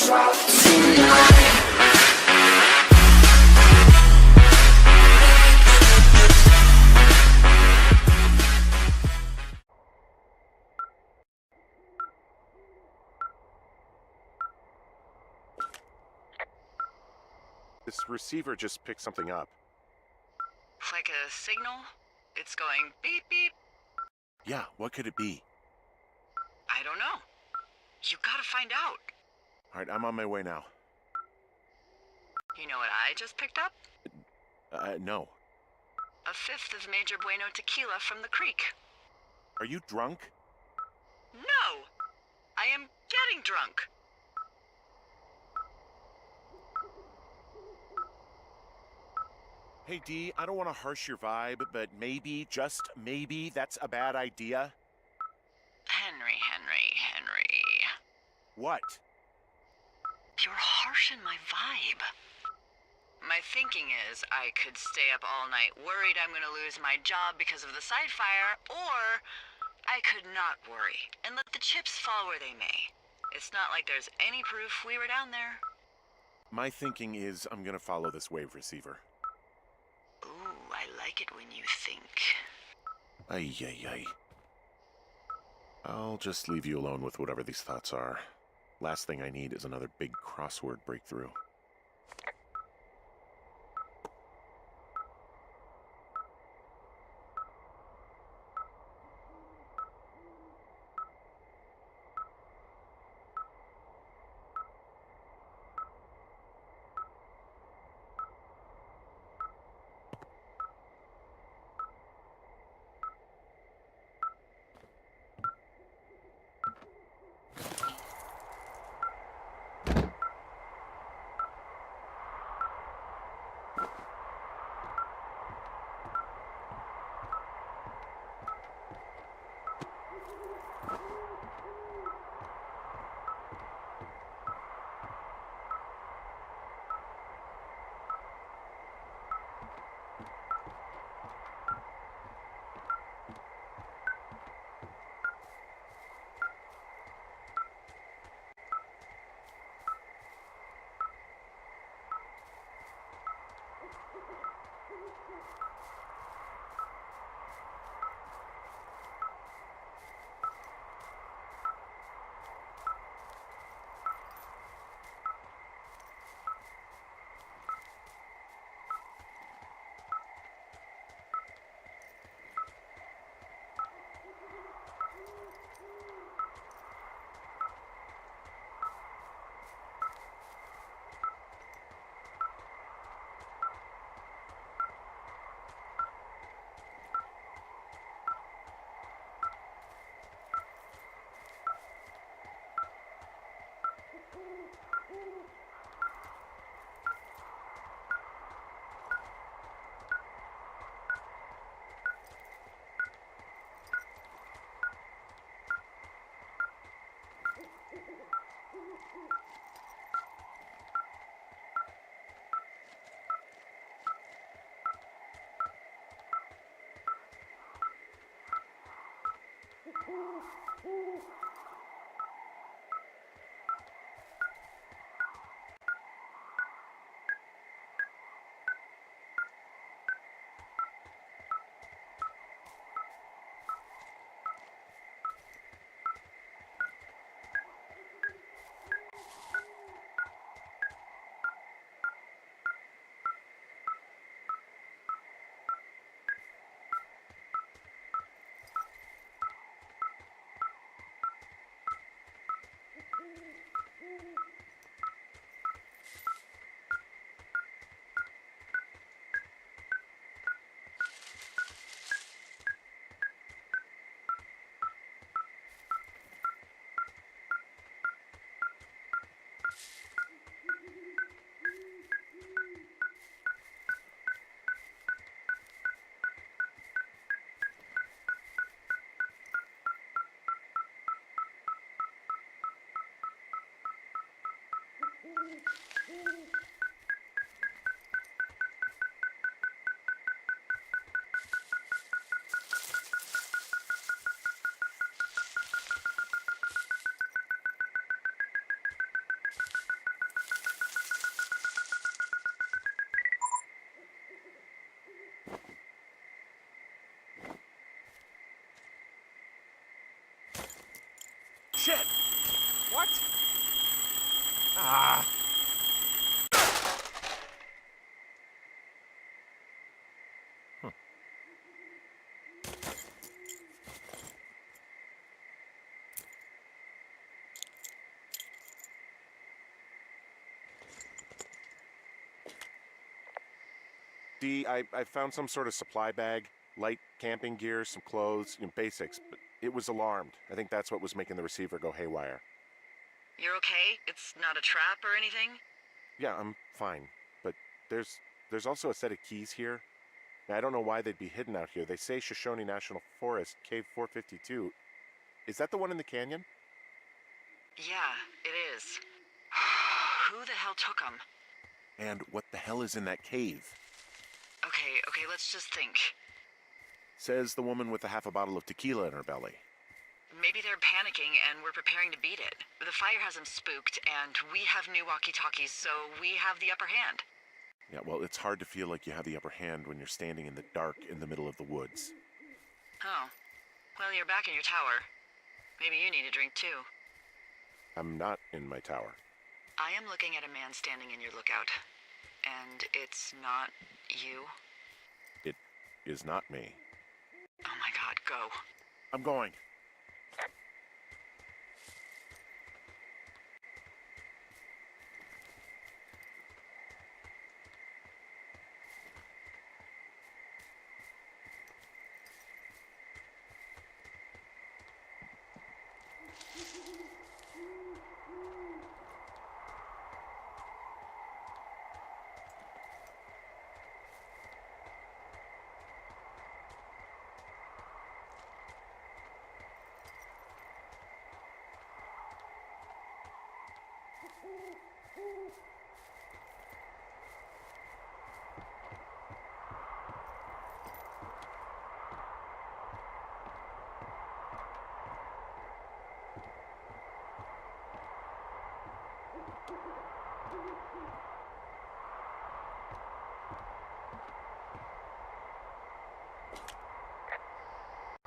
This receiver just picked something up. Like a signal? It's going beep beep. Yeah, what could it be? I don't know. You gotta find out. Alright, I'm on my way now. You know what I just picked up? No. A fifth of Major Bueno tequila from the creek. Are you drunk? No! I am getting drunk. Hey, Dee, I don't want to harsh your vibe, but maybe, just maybe, that's a bad idea. Henry. What? You're harshing my vibe. My thinking is I could stay up all night worried I'm gonna lose my job because of the side fire, or I could not worry and let the chips fall where they may. It's not like there's any proof we were down there. My thinking is I'm gonna follow this wave receiver. Ooh, I like it when you think. Ay. I'll just leave you alone with whatever these thoughts are. Last thing I need is another big crossword breakthrough. What? Ah! Dee, I found some sort of supply bag, light camping gear, some clothes, basics, but it was alarmed. I think that's what was making the receiver go haywire. You're okay? It's not a trap or anything? Yeah, I'm fine, but there's also a set of keys here. Now, I don't know why they'd be hidden out here. They say Shoshone National Forest, Cave 452. Is that the one in the canyon? Yeah, it is. Who the hell took them? And what the hell is in that cave? Okay, let's just think. Says the woman with a half a bottle of tequila in her belly. Maybe they're panicking and we're preparing to beat it. The fire has them spooked, and we have new walkie-talkies, so we have the upper hand. Yeah, well, it's hard to feel like you have the upper hand when you're standing in the dark in the middle of the woods. Oh. Well, you're back in your tower. Maybe you need a drink, too. I'm not in my tower. I am looking at a man standing in your lookout. And it's not you? It is not me. Oh my god, go. I'm going.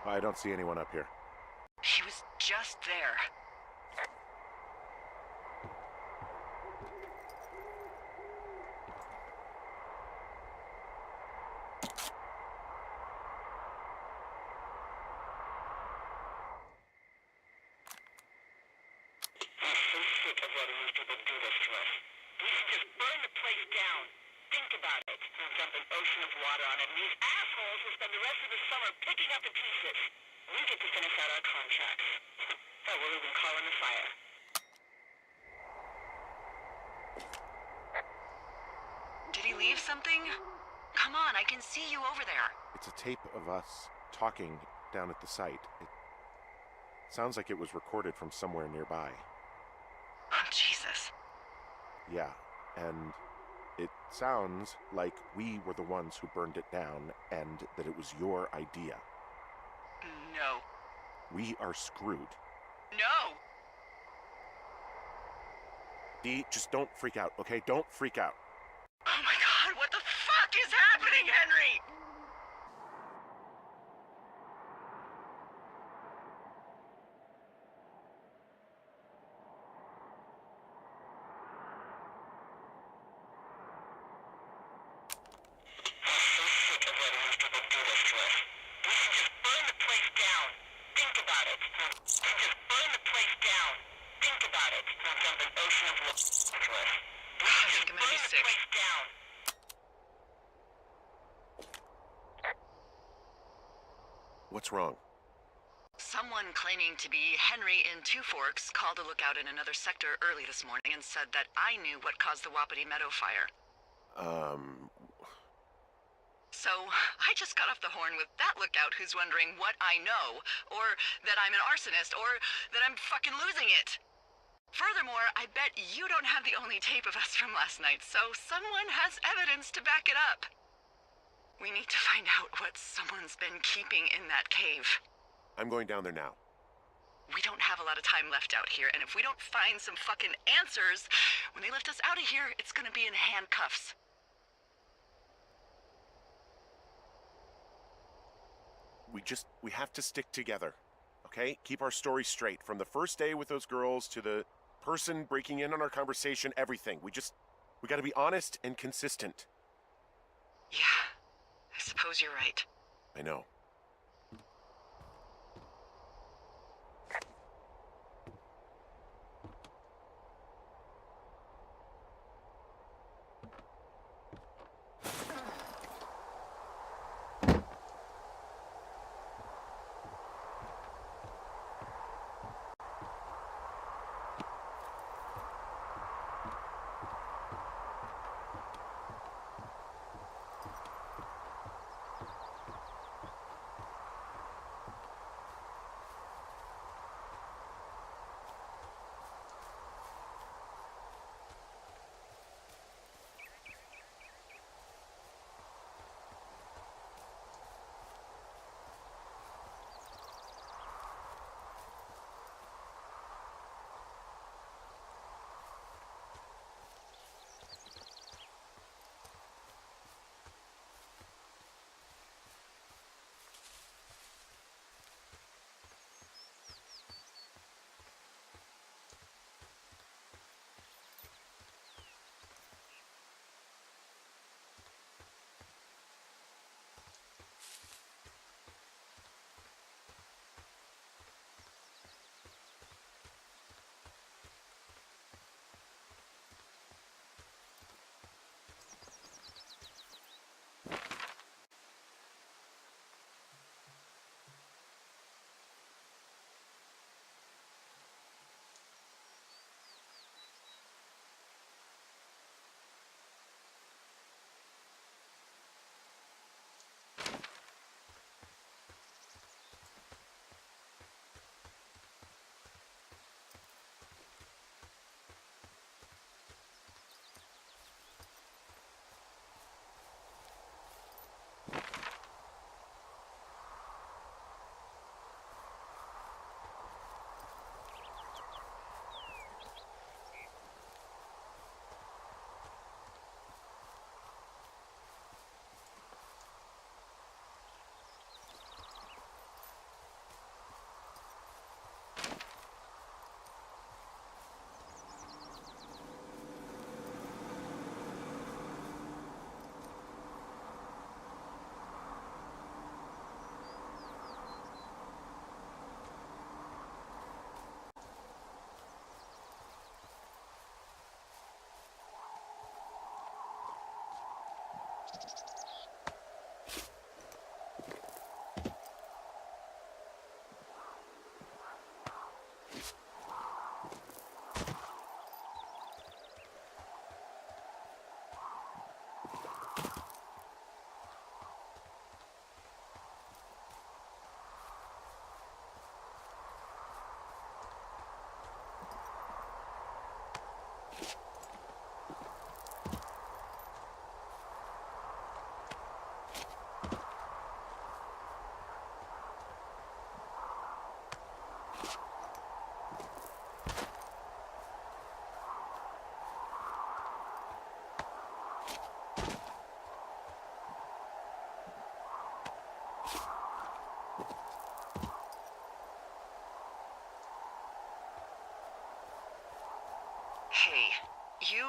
I don't see anyone up here. He was just there. Did he leave something? Come on, I can see you over there. It's a tape of us talking down at the site. It sounds like it was recorded from somewhere nearby. Oh, Jesus. Yeah, and it sounds like we were the ones who burned it down and that it was your idea. No. We are screwed. No! Dee, just don't freak out, okay? Don't freak out. Oh my god, what the fuck is happening, Henry? I think I'm gonna be sick. What's wrong? Someone claiming to be Henry in Two Forks called a lookout in another sector early this morning and said that I knew what caused the Wapiti Meadow fire. So, I just got off the horn with that lookout who's wondering what I know, or that I'm an arsonist, or that I'm fucking losing it. Furthermore, I bet you don't have the only tape of us from last night, so someone has evidence to back it up. We need to find out what someone's been keeping in that cave. I'm going down there now. We don't have a lot of time left out here, and if we don't find some fucking answers, when they lift us out of here, it's gonna be in handcuffs. We have to stick together, okay? Keep our story straight. From the first day with those girls to the person breaking in on our conversation, everything. We gotta be honest and consistent. Yeah, I suppose you're right. I know. Hey, you...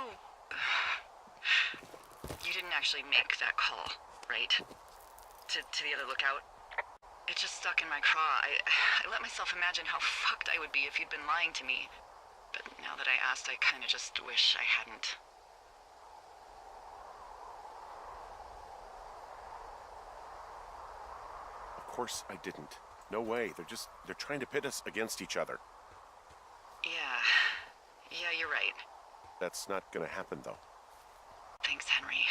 You didn't actually make that call, right? To the other lookout? It just stuck in my craw. I let myself imagine how fucked I would be if you'd been lying to me. But now that I asked, I kinda just wish I hadn't. Of course I didn't. No way. They're trying to pit us against each other. Yeah, you're right. That's not gonna happen, though. Thanks, Henry.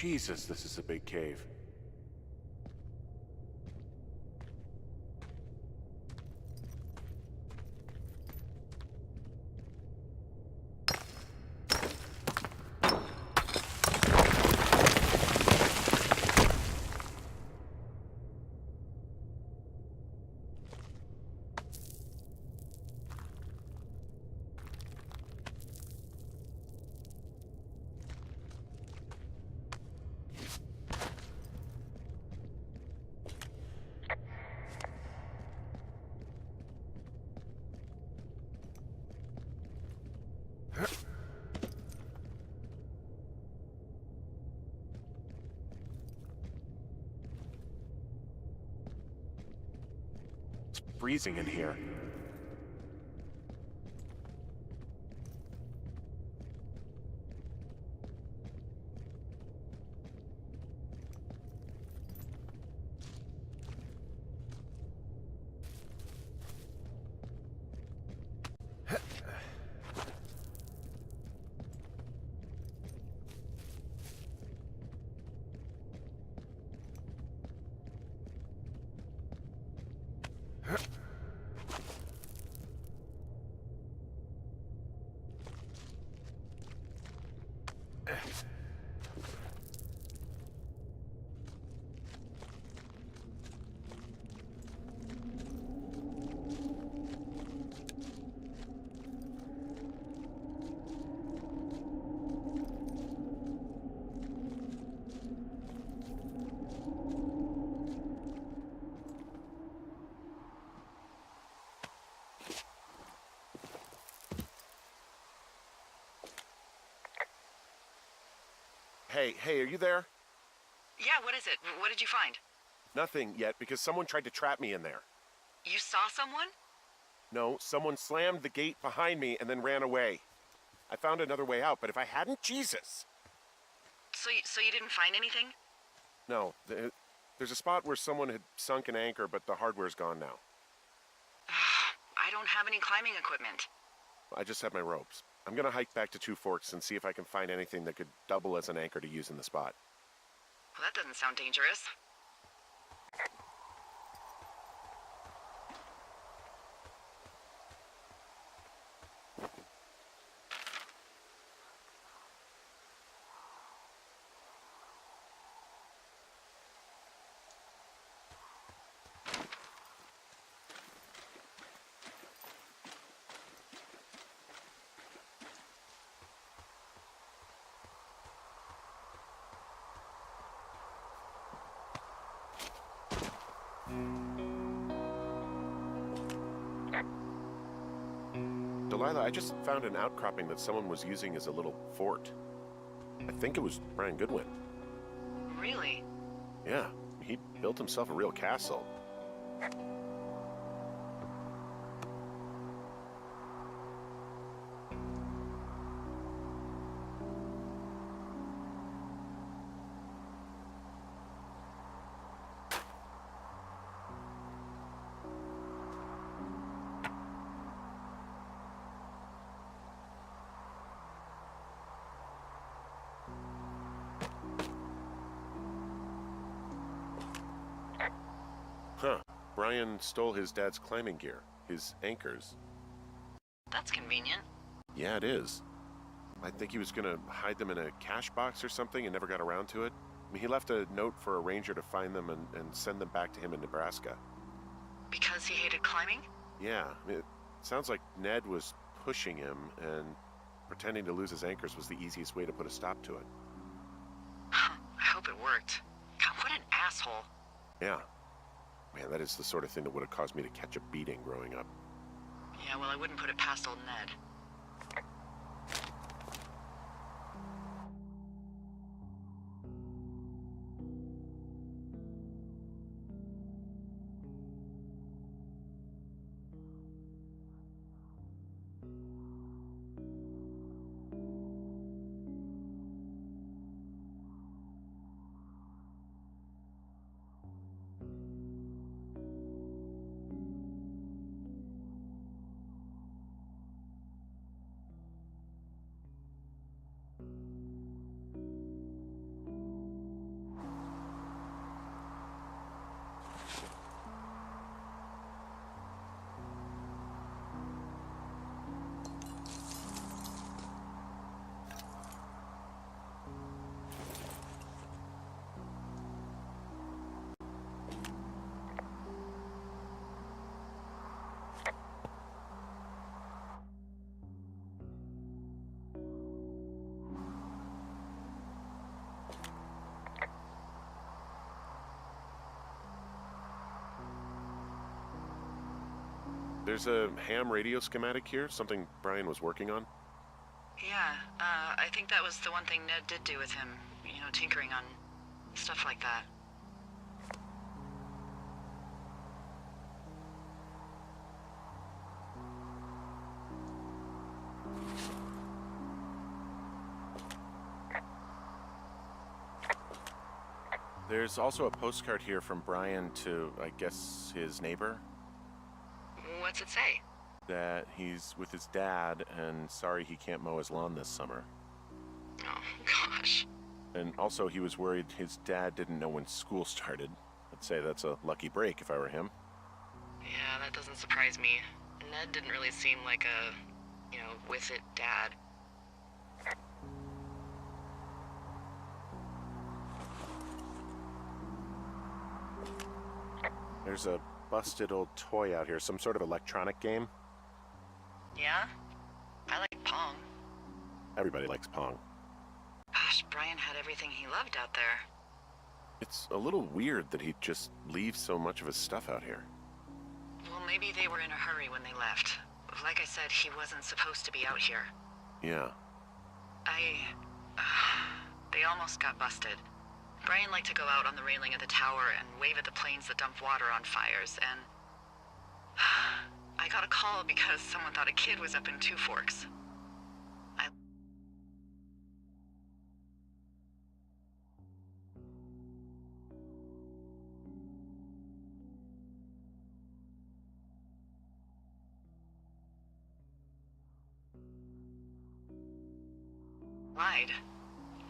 Jesus, this is a big cave. It's freezing in here. Hey, are you there? Yeah, what is it? What did you find? Nothing yet, because someone tried to trap me in there. You saw someone? No, someone slammed the gate behind me and then ran away. I found another way out, but if I hadn't, Jesus! So you didn't find anything? No, there's a spot where someone had sunk an anchor, but the hardware's gone now. I don't have any climbing equipment. I just have my ropes. I'm gonna hike back to Two Forks and see if I can find anything that could double as an anchor to use in the spot. Well, that doesn't sound dangerous. Delilah, I just found an outcropping that someone was using as a little fort. I think it was Brian Goodwin. Really? Yeah, he built himself a real castle. Huh. Brian stole his dad's climbing gear, his anchors. That's convenient. Yeah, it is. I think he was gonna hide them in a cash box or something and never got around to it. I mean, he left a note for a ranger to find them and send them back to him in Nebraska. Because he hated climbing? Yeah, I mean, it sounds like Ned was pushing him, and pretending to lose his anchors was the easiest way to put a stop to it. I hope it worked. God, what an asshole. Yeah. Man, that is the sort of thing that would have caused me to catch a beating growing up. Yeah, well, I wouldn't put it past old Ned. There's a ham radio schematic here, something Brian was working on. Yeah, I think that was the one thing Ned did do with him. You know, tinkering on stuff like that. There's also a postcard here from Brian to, I guess, his neighbor. What's it say? That he's with his dad and sorry he can't mow his lawn this summer. Oh, gosh. And also he was worried his dad didn't know when school started. I'd say that's a lucky break if I were him. Yeah, that doesn't surprise me. Ned didn't really seem like a, you know, with it dad. There's a busted old toy out here, some sort of electronic game. Yeah? I like Pong. Everybody likes Pong. Gosh, Brian had everything he loved out there. It's a little weird that he'd just leave so much of his stuff out here. Well, maybe they were in a hurry when they left. Like I said, he wasn't supposed to be out here. Yeah. They almost got busted. Brian liked to go out on the railing of the tower and wave at the planes that dump water on fires, and I got a call because someone thought a kid was up in Two Forks. Lied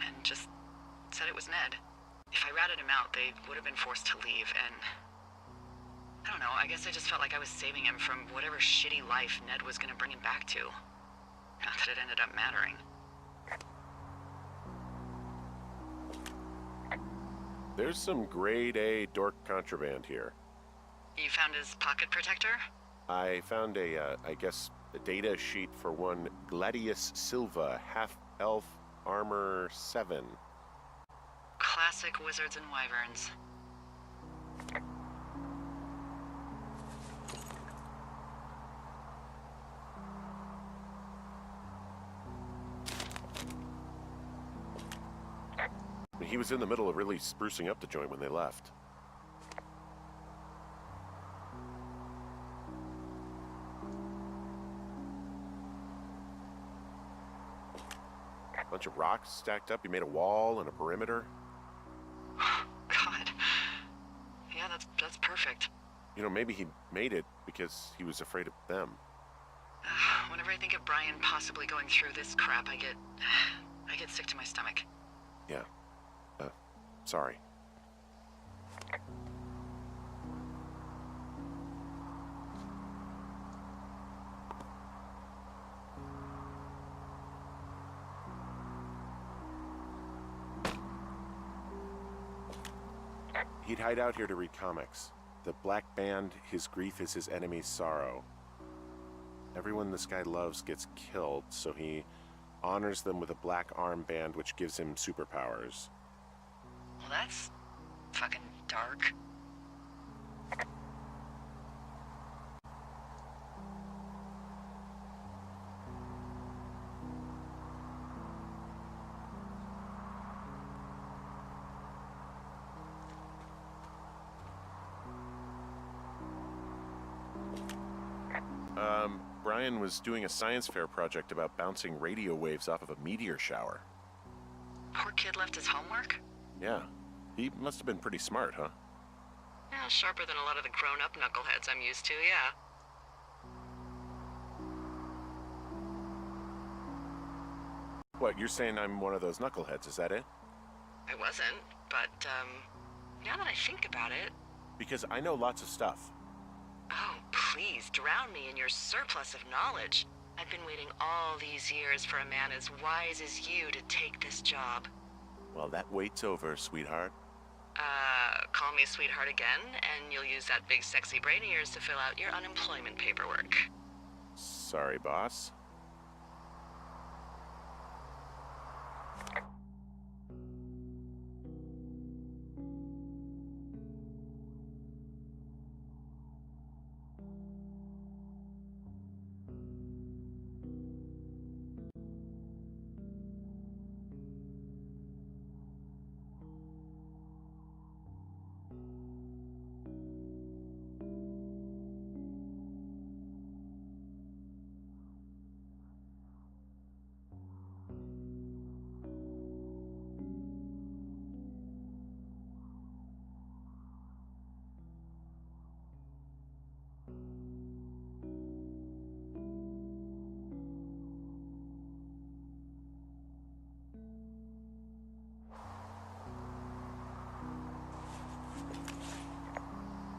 and just said it was Ned. If I ratted him out, they would have been forced to leave, and I don't know, I guess I just felt like I was saving him from whatever shitty life Ned was gonna bring him back to. Not that it ended up mattering. There's some grade A dork contraband here. You found his pocket protector? I found a data sheet for one Gladius Silva, half-elf armor 7. Classic wizards and wyverns. He was in the middle of really sprucing up the joint when they left. A bunch of rocks stacked up. He made a wall and a perimeter. God. Yeah, that's perfect. You know, maybe he made it because he was afraid of them. Whenever I think of Brian possibly going through this crap, I get sick to my stomach. Yeah. Sorry. He'd hide out here to read comics. The Black Band, his grief is his enemy's sorrow. Everyone this guy loves gets killed, so he honors them with a black armband which gives him superpowers. Well, that's fucking dark. Brian was doing a science fair project about bouncing radio waves off of a meteor shower. Poor kid left his homework? Yeah. He must have been pretty smart, huh? Yeah, sharper than a lot of the grown-up knuckleheads I'm used to, yeah. What, you're saying I'm one of those knuckleheads, is that it? I wasn't, but, now that I think about it... Because I know lots of stuff. Oh, please, drown me in your surplus of knowledge. I've been waiting all these years for a man as wise as you to take this job. Well, that wait's over, sweetheart. Call me sweetheart again, and you'll use that big sexy brain of yours to fill out your unemployment paperwork. Sorry, boss.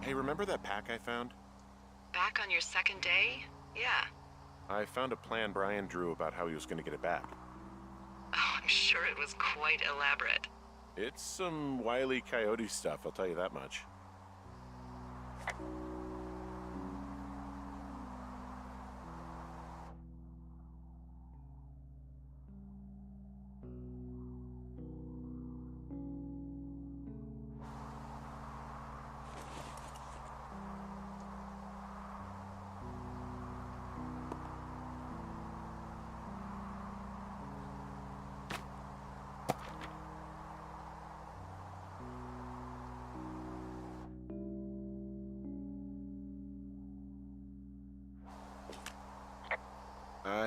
Hey, remember that pack I found? Back on your second day? Yeah. I found a plan Brian drew about how he was going to get it back. Oh, I'm sure it was quite elaborate. It's some Wile E. Coyote stuff, I'll tell you that much.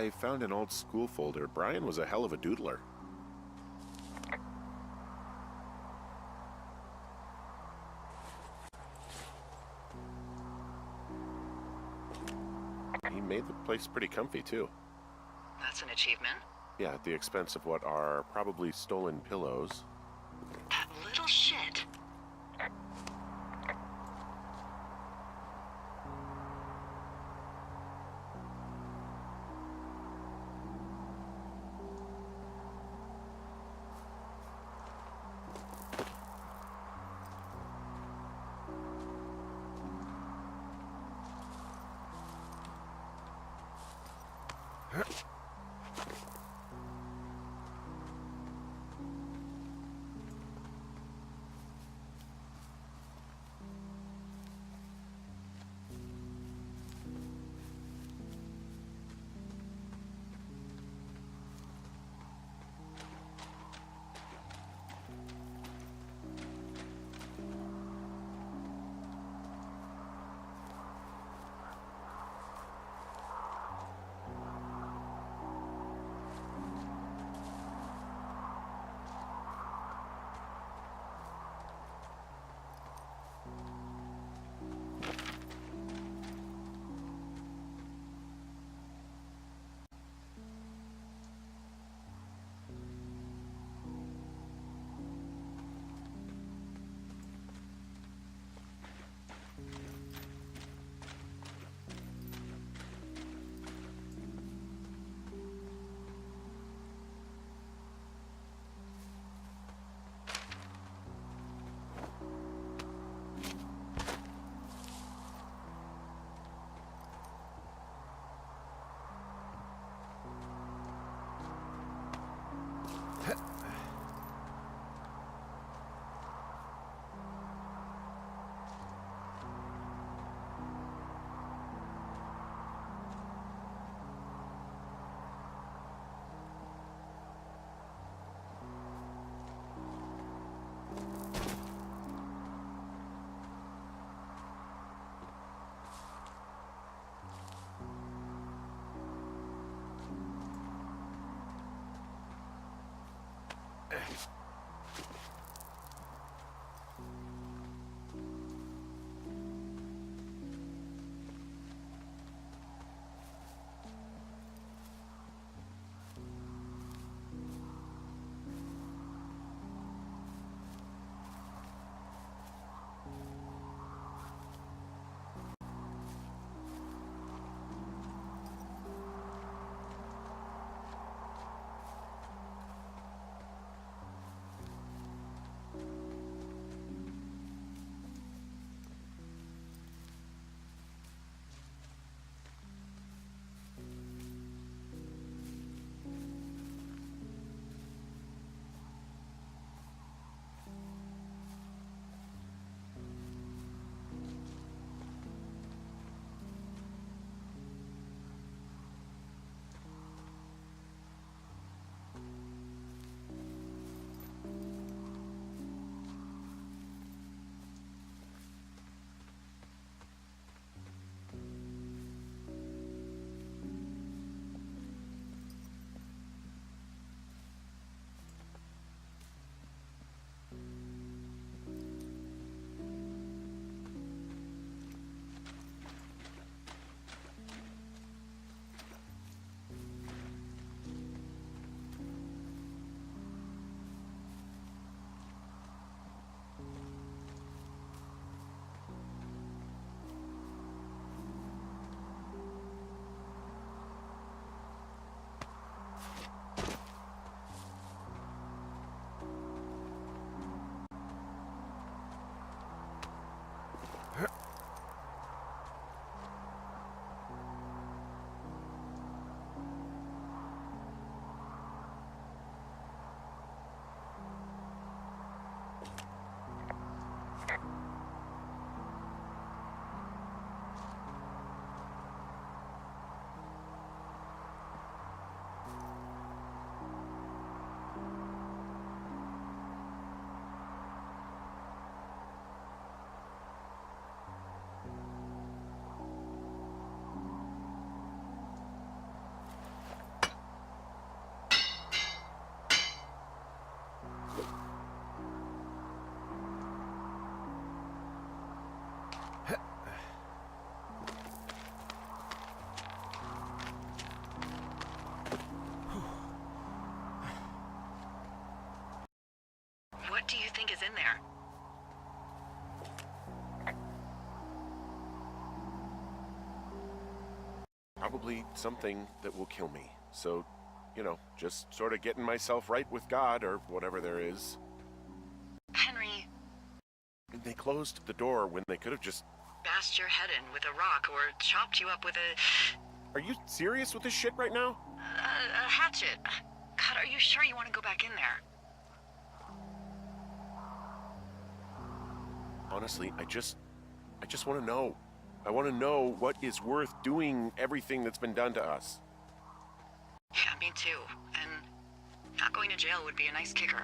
I found an old school folder. Brian was a hell of a doodler. He made the place pretty comfy, too. That's an achievement. Yeah, at the expense of what are probably stolen pillows. That little shit. in there? Probably something that will kill me. So, you know, just sort of getting myself right with God or whatever there is. Henry, They closed the door when they could have just... bashed your head in with a rock or chopped you up with Are you serious with this shit right now? a hatchet. God, are you sure you want to go back in there? Honestly, I just want to know. I want to know what is worth doing everything that's been done to us. Yeah, me too. And not going to jail would be a nice kicker.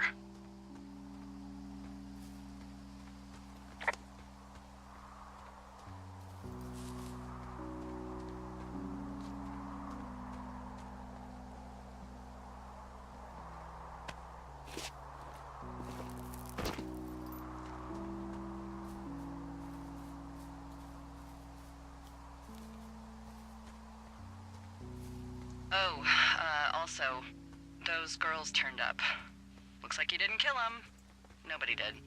Oh, also, those girls turned up. Looks like you didn't kill them. Nobody did.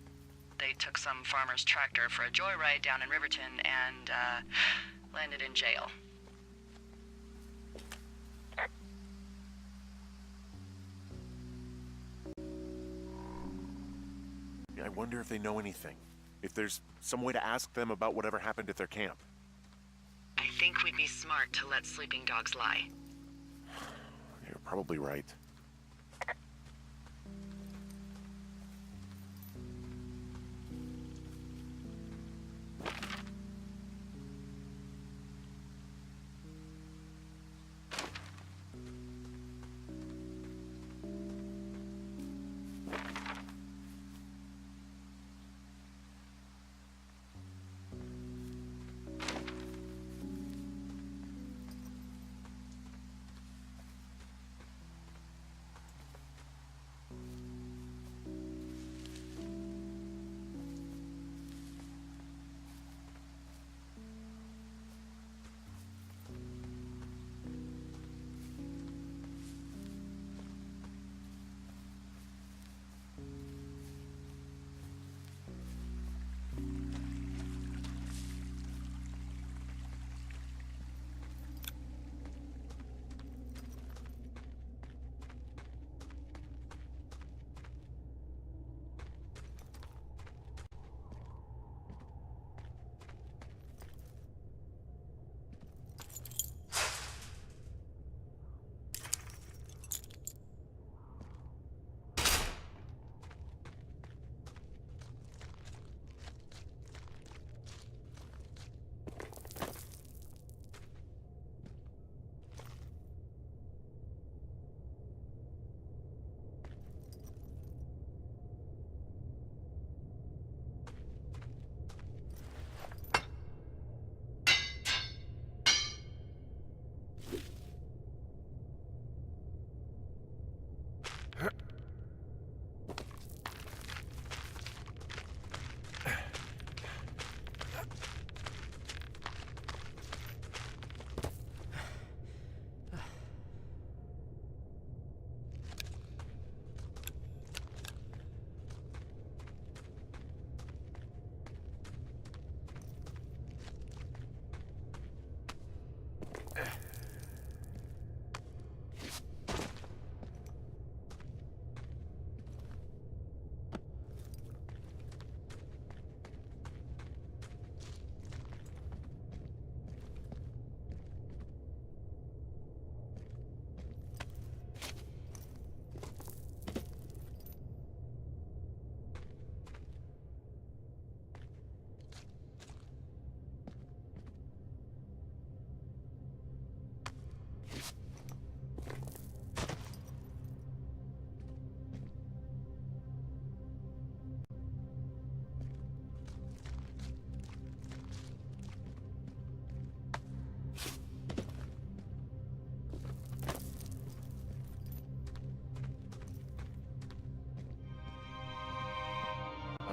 They took some farmer's tractor for a joyride down in Riverton and, landed in jail. I wonder if they know anything. If there's some way to ask them about whatever happened at their camp. I think we'd be smart to let sleeping dogs lie. You're probably right.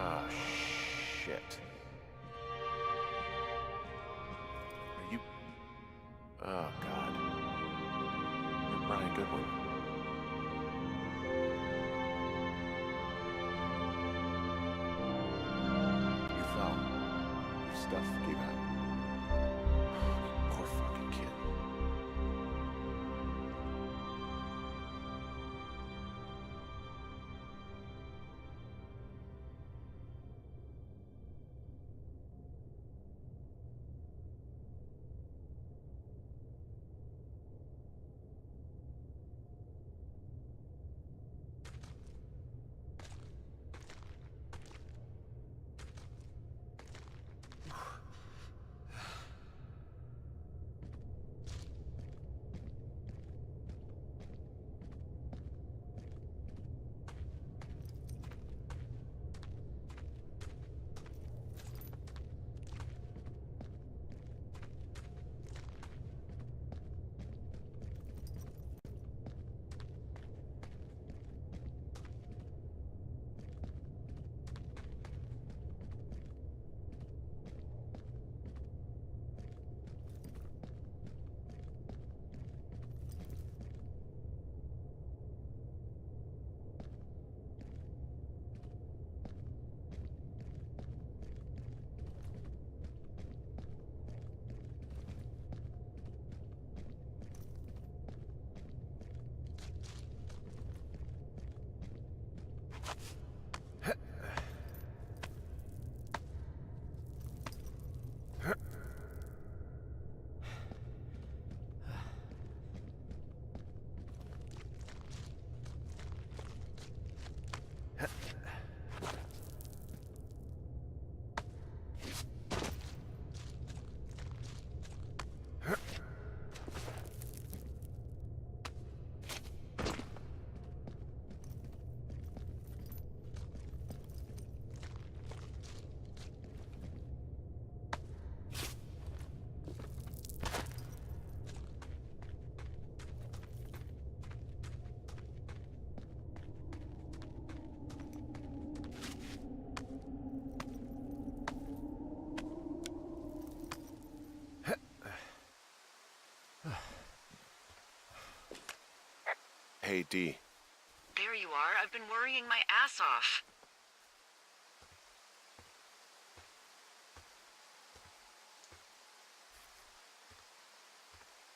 Ah, shit. Are you... Oh, God. You're Brian Goodwin. stuff gave out. Poor fucking kid. Hey, Dee. There you are. I've been worrying my ass off.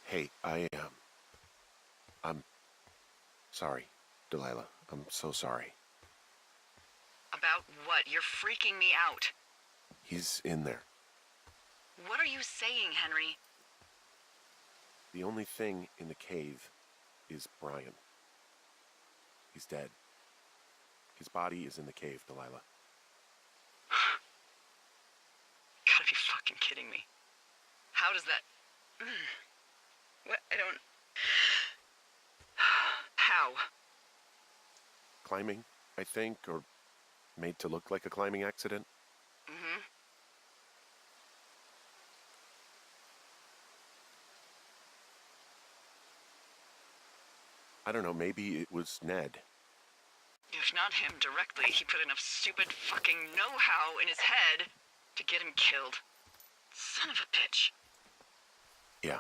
Hey, I'm sorry, Delilah. I'm so sorry. About what? You're freaking me out. He's in there. What are you saying, Henry? The only thing in the cave is Brian. He's dead. His body is in the cave, Delilah. Gotta be fucking kidding me. How does that... What? I don't... How? Climbing, I think, or made to look like a climbing accident. Mm-hmm. I don't know, maybe it was Ned. If not him directly, he put enough stupid fucking know-how in his head to get him killed. Son of a bitch. Yeah.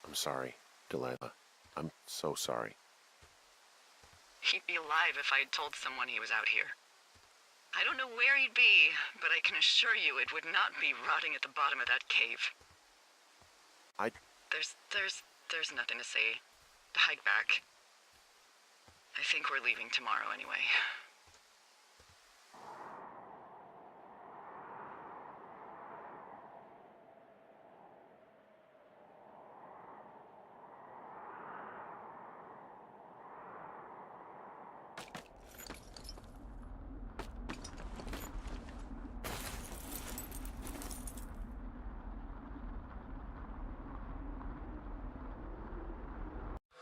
I'm sorry, Delilah. I'm so sorry. He'd be alive if I had told someone he was out here. I don't know where he'd be, but I can assure you it would not be rotting at the bottom of that cave. There's nothing to say. Hike back. I think we're leaving tomorrow anyway.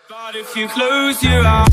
But if you close your eyes